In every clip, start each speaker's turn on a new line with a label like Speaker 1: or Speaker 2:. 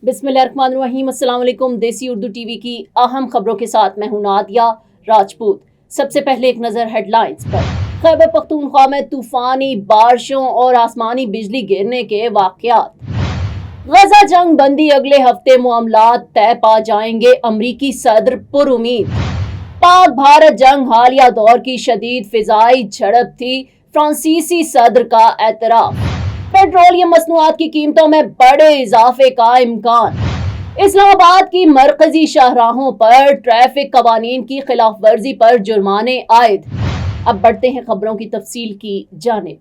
Speaker 1: बिस्मिल्लाहिर्रहमानिर्रहीम। अस्सलाम वालेकुम। देसी उर्दू टीवी की अहम खबरों के साथ मैं हूं नादिया राजपूत। सबसे पहले एक नज़र हेडलाइंस पर। खैबर पख्तूनख्वा में तूफानी बारिशों और आसमानी बिजली गिरने के वाक़यात। गजा जंग बंदी अगले हफ्ते मामलात तय पा जाएंगे, अमरीकी सदर पुरुमीद। पाक भारत जंग हालिया दौर की शदीद फिजाई झड़प थी, फ्रांसीसी सदर का एतराफ। पेट्रोलियम मसनूआत की कीमतों में बड़े इजाफे का इम्कान। इस्लामाबाद की मरकजी शाहराहों पर ट्रैफिक कवानीन की खिलाफ वर्जी पर जुर्माने आयद। अब बढ़ते हैं खबरों की तफसील की जानिब।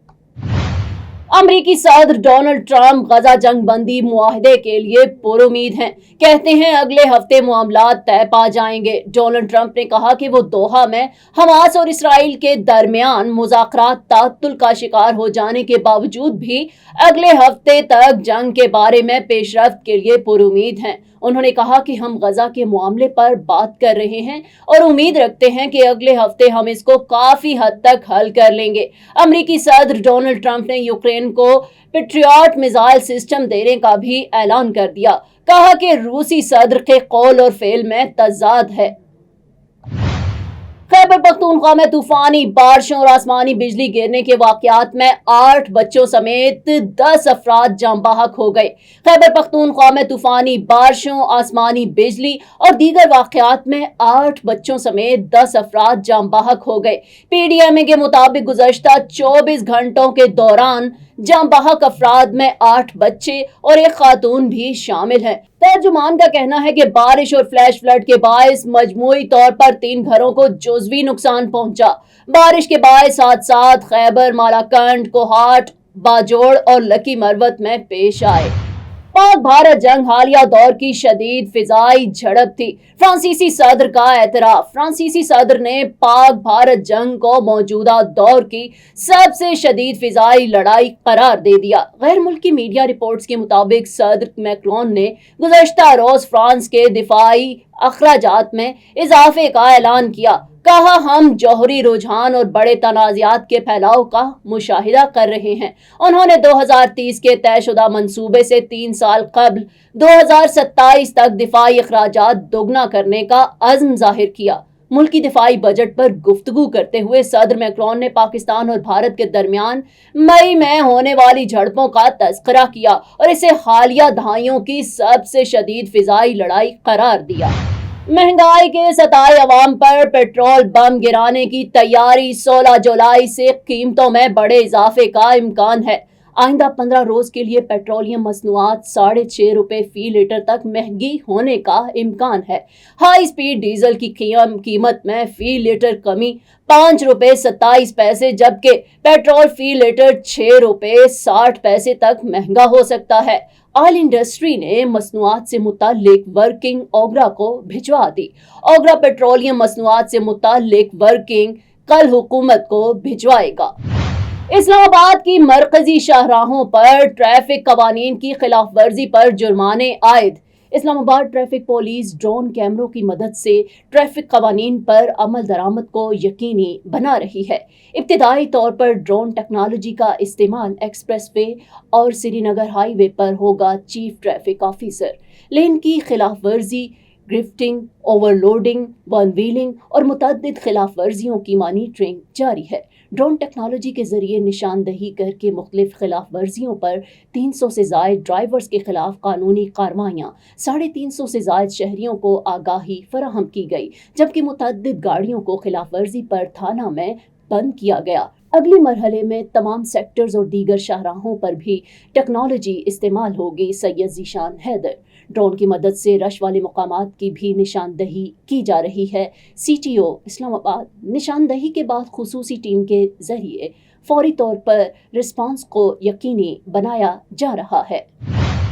Speaker 1: अमरीकी सदर डोनाल्ड ट्रंप गजा जंग बंदी मुआहदे के लिए पुरुमीद हैं। कहते हैं अगले हफ्ते मामलात तय पा जाएंगे। डोनाल्ड ट्रंप ने कहा कि वो दोहा में हमास और इसराइल के दरमियान मुज़ाकरात ताअत्तुल का शिकार हो जाने के बावजूद भी अगले हफ्ते तक जंग के बारे में पेशरफ्त के लिए पुरुमीद हैं। उन्होंने कहा कि हम गजा के मामले पर बात कर रहे हैं और उम्मीद रखते हैं कि अगले हफ्ते हम इसको काफी हद तक हल कर लेंगे। अमरीकी सदर डोनाल्ड ट्रंप ने यूक्रेन को पेट्रियट मिसाइल सिस्टम देने का भी ऐलान कर दिया। कहा कि रूसी सदर के कौल और फेल में तजाद है। खैबर पख्तूनख्वा में तूफानी बारिशों और आसमानी बिजली गिरने के वाकयात में 8 बच्चों समेत 10 अफराद जान बहक हो गए। खैबर पख्तूनख्वा में तूफानी बारिशों, आसमानी बिजली और दीगर वाकयात में 8 बच्चों समेत 10 अफराद जान बहक हो गए। पीडीएमए के मुताबिक गुज़श्ता 24 घंटों के दौरान जान बहक अफराद में 8 बच्चे और एक खातून भी शामिल हैं। तर्जुमान का कहना है कि बारिश और फ्लैश फ्लड के बायस मजमूई तौर पर 3 घरों को जुज़वी नुकसान पहुंचा। बारिश के बायस हादसात खैबर, मालाकंड, कोहाट, बाजोड़ और लकी मरवत में पेश आए। पाक भारत जंग हालिया दौर की शदीद फिजाई झड़प थी, फ्रांसीसी सदर का एतराफ। फ्रांसीसी सदर ने पाक भारत जंग को मौजूदा दौर की सबसे शदीद फिजाई लड़ाई करार दे दिया। गैर मुल्की मीडिया रिपोर्ट्स के मुताबिक सदर मैक्रोन ने गुज़श्ता रोज फ्रांस के दिफाई अखराजात में इजाफे का ऐलान किया। कहा, हम जौहरी रुझान और बड़े तनाज़ात के फैलाव का मुशाहिदा कर रहे हैं। उन्होंने 2030 के तयशुदा मंसूबे से 3 साल कबल 2027 तक दिफाई अखराजात दोगुना करने का अज़्म जाहिर किया। मुल्की दिफाई बजट पर गुफ्तगू करते हुए सदर मैक्रोन ने पाकिस्तान और भारत के दरमियान मई में होने वाली झड़पों का तज़किरा किया और इसे हालिया दहाइयों की सबसे शदीद फिजाई लड़ाई करार दिया। महंगाई के सताए अवाम पर पेट्रोल बम गिराने की तैयारी। 16 जुलाई से कीमतों में बड़े इजाफे का इम्कान है। आइंदा 15 रोज के लिए पेट्रोलियम मसनूआत 6.5 रुपए फी लीटर तक महंगी होने का इम्कान है। हाई स्पीड डीजल की कीमत में फी लीटर कमी 5 रुपए 27 पैसे, जबकि पेट्रोल फी लीटर 6 रुपए 60 पैसे तक महंगा हो सकता है। ऑयल इंडस्ट्री ने मसनूआत से मुताल्लिक वर्किंग ओगरा को भिजवा दी। ओगरा पेट्रोलियम मसनूआत से मुताल्लिक वर्किंग कल हुकूमत को भिजवाएगा। इस्लामाबाद की मरकजी शाहराहों पर ट्रैफिक कवानीन की खिलाफ वर्जी पर जुर्माने आयद। इस्लामाबाद ट्रैफिक पुलिस ड्रोन कैमरों की मदद से ट्रैफिक कवानीन पर अमल दरामद को यकीनी बना रही है। इब्तिदाई तौर पर ड्रोन टेक्नोलॉजी का इस्तेमाल एक्सप्रेस वे और श्रीनगर हाईवे पर होगा। चीफ ट्रैफिक ऑफिसर लेन की खिलाफ वर्जी, ड्रिफ्टिंग, ओवरलोडिंग, वन व्हीलिंग और मुतअद्दिद खिलाफ वर्जियों की मॉनिटरिंग जारी है। ड्रोन टेक्नोलॉजी के जरिए निशानदही करके मुख्तलिफ खिलाफ वर्जियों पर 300 से ज़ायद ड्राइवर्स के खिलाफ कानूनी कार्रवाइयाँ, 350 से ज़ायद शहरियों को आगाही फराहम की गई, जबकि मुतअद्दिद गाड़ियों को खिलाफ वर्जी पर थाना में बंद किया गया। अगले मरहले में तमाम सेक्टर्स और दीगर शाहराहों पर भी टेक्नोलॉजी इस्तेमाल होगी। सैयद ज़ीशान हैदर। ड्रोन की मदद से रश वाले मकामात की भी निशानदही की जा रही है। CTO इस्लामाबाद। निशानदही के बाद खुसूसी टीम के जरिए फौरी तौर पर रिस्पांस को यकीनी बनाया जा रहा है।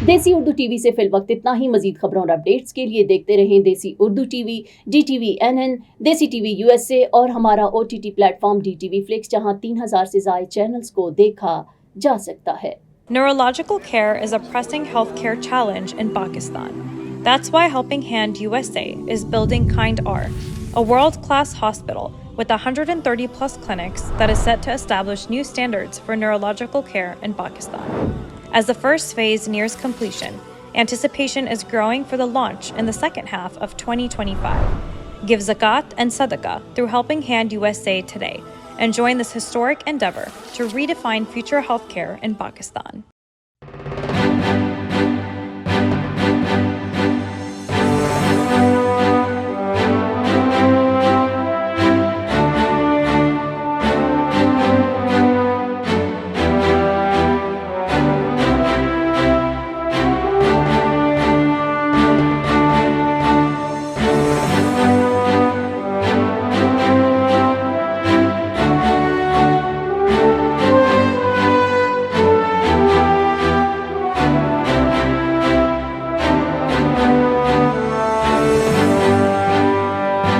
Speaker 1: देसी उर्दू टीवी से फिलवक्त इतना ही। मजीद खबरों और अपडेट्स के लिए देखते रहें देसी उर्दू टीवी, DTV NN, देसी टीवी USA और हमारा OTT प्लेटफॉर्म DTV Flix, जहां 3000 से ज़ायद चैनल्स को देखा जा सकता है।
Speaker 2: Neurological care is a pressing healthcare challenge in Pakistan. That's why Helping Hand USA is building Kind R, a world-class hospital with 130 plus clinics that is set to establish new standards for neurological care in Pakistan. As the first phase nears completion, Anticipation is growing for the launch in the second half of 2025. Give zakat and sadaqah through Helping Hand USA today and join this historic endeavor to redefine future healthcare in Pakistan.